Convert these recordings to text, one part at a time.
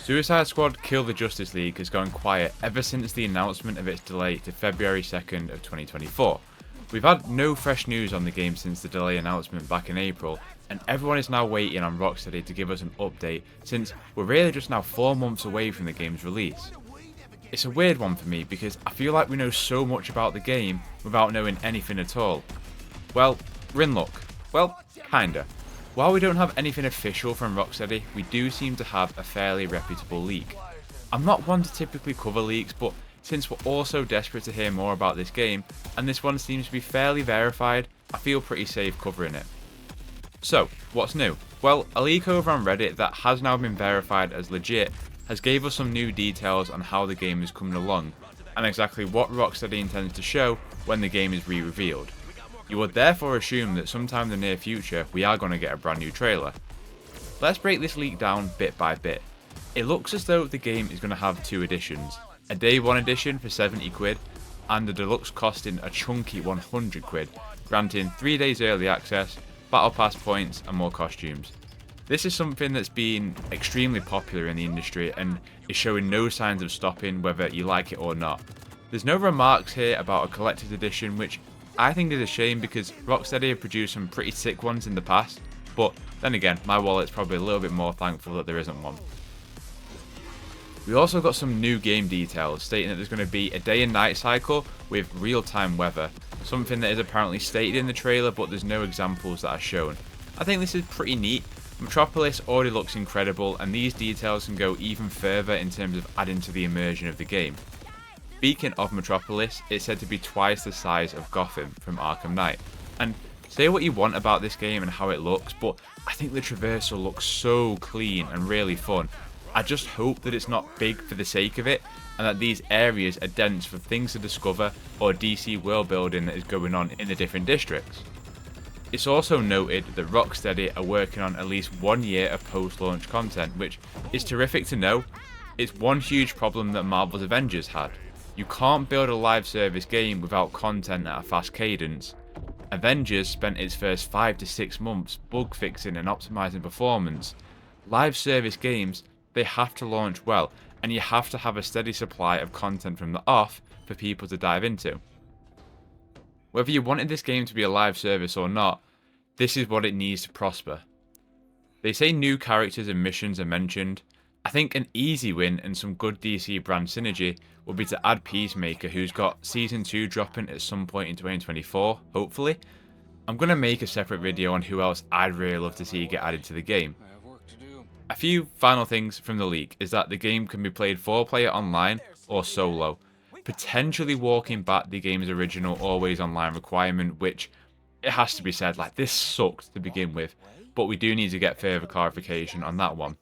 Suicide Squad Kill the Justice League has gone quiet ever since the announcement of its delay to February 2nd of 2024. We've had no fresh news on the game since the delay announcement back in April, and everyone is now waiting on Rocksteady to give us an update since we're really just now 4 months away from the game's release. It's a weird one for me because I feel like we know so much about the game without knowing anything at all. Well, we're in luck. Well, kinda. While we don't have anything official from Rocksteady, we do seem to have a fairly reputable leak. I'm not one to typically cover leaks, but since we're all so desperate to hear more about this game, and this one seems to be fairly verified, I feel pretty safe covering it. So, what's new? Well, a leak over on Reddit that has now been verified as legit has gave us some new details on how the game is coming along, and exactly what Rocksteady intends to show when the game is re-revealed. You would therefore assume that sometime in the near future we are going to get a brand new trailer. Let's break this leak down bit by bit. It looks as though the game is going to have 2 editions, a day 1 edition for 70 quid and a deluxe costing a chunky 100 quid, granting 3 days early access, battle pass points and more costumes. This is something that's been extremely popular in the industry and is showing no signs of stopping whether you like it or not. There's no remarks here about a collector's edition, which I think is a shame because Rocksteady have produced some pretty sick ones in the past, but then again, my wallet's probably a little bit more thankful that there isn't one. We also got some new game details stating that there's going to be a day and night cycle with real-time weather, something that is apparently stated in the trailer but there's no examples that are shown. I think this is pretty neat. Metropolis already looks incredible and these details can go even further in terms of adding to the immersion of the game. Speaking of Metropolis, it's said to be twice the size of Gotham from Arkham Knight. And say what you want about this game and how it looks, but I think the traversal looks so clean and really fun. I just hope that it's not big for the sake of it, and that these areas are dense for things to discover or DC world building that is going on in the different districts. It's also noted that Rocksteady are working on at least 1 year of post-launch content, which is terrific to know. It's one huge problem that Marvel's Avengers had. You can't build a live service game without content at a fast cadence. Avengers spent its first 5 to 6 months bug fixing and optimizing performance. Live service games, they have to launch well, and you have to have a steady supply of content from the off for people to dive into. Whether you wanted this game to be a live service or not, this is what it needs to prosper. They say new characters and missions are mentioned. I think an easy win and some good DC brand synergy would be to add Peacemaker, who's got Season 2 dropping at some point in 2024, hopefully. I'm going to make a separate video on who else I'd really love to see get added to the game. A few final things from the leak is that the game can be played 4-player online or solo, potentially walking back the game's original always online requirement, which it has to be said, like, this sucked to begin with, but we do need to get further clarification on that one.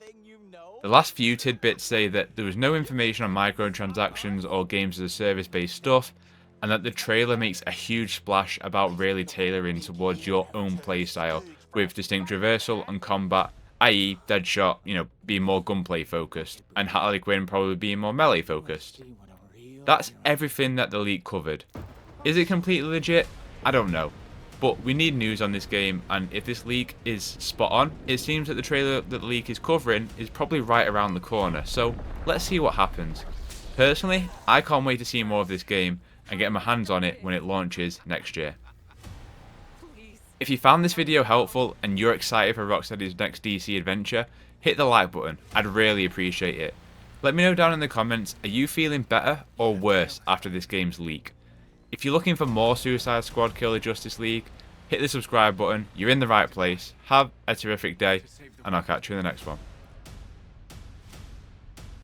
The last few tidbits say that there was no information on microtransactions or games as a service based stuff, and that the trailer makes a huge splash about really tailoring towards your own playstyle, with distinct traversal and combat, i.e. Deadshot, being more gunplay focused, and Harley Quinn probably being more melee focused. That's everything that the leak covered. Is it completely legit? I don't know. But we need news on this game, and if this leak is spot on, it seems that the trailer that the leak is covering is probably right around the corner, so let's see what happens. Personally, I can't wait to see more of this game and get my hands on it when it launches next year. If you found this video helpful and you're excited for Rocksteady's next DC adventure, hit the like button, I'd really appreciate it. Let me know down in the comments, are you feeling better or worse after this game's leak? If you're looking for more Suicide Squad Kill the Justice League, hit the subscribe button, you're in the right place, have a terrific day, and I'll catch you in the next one.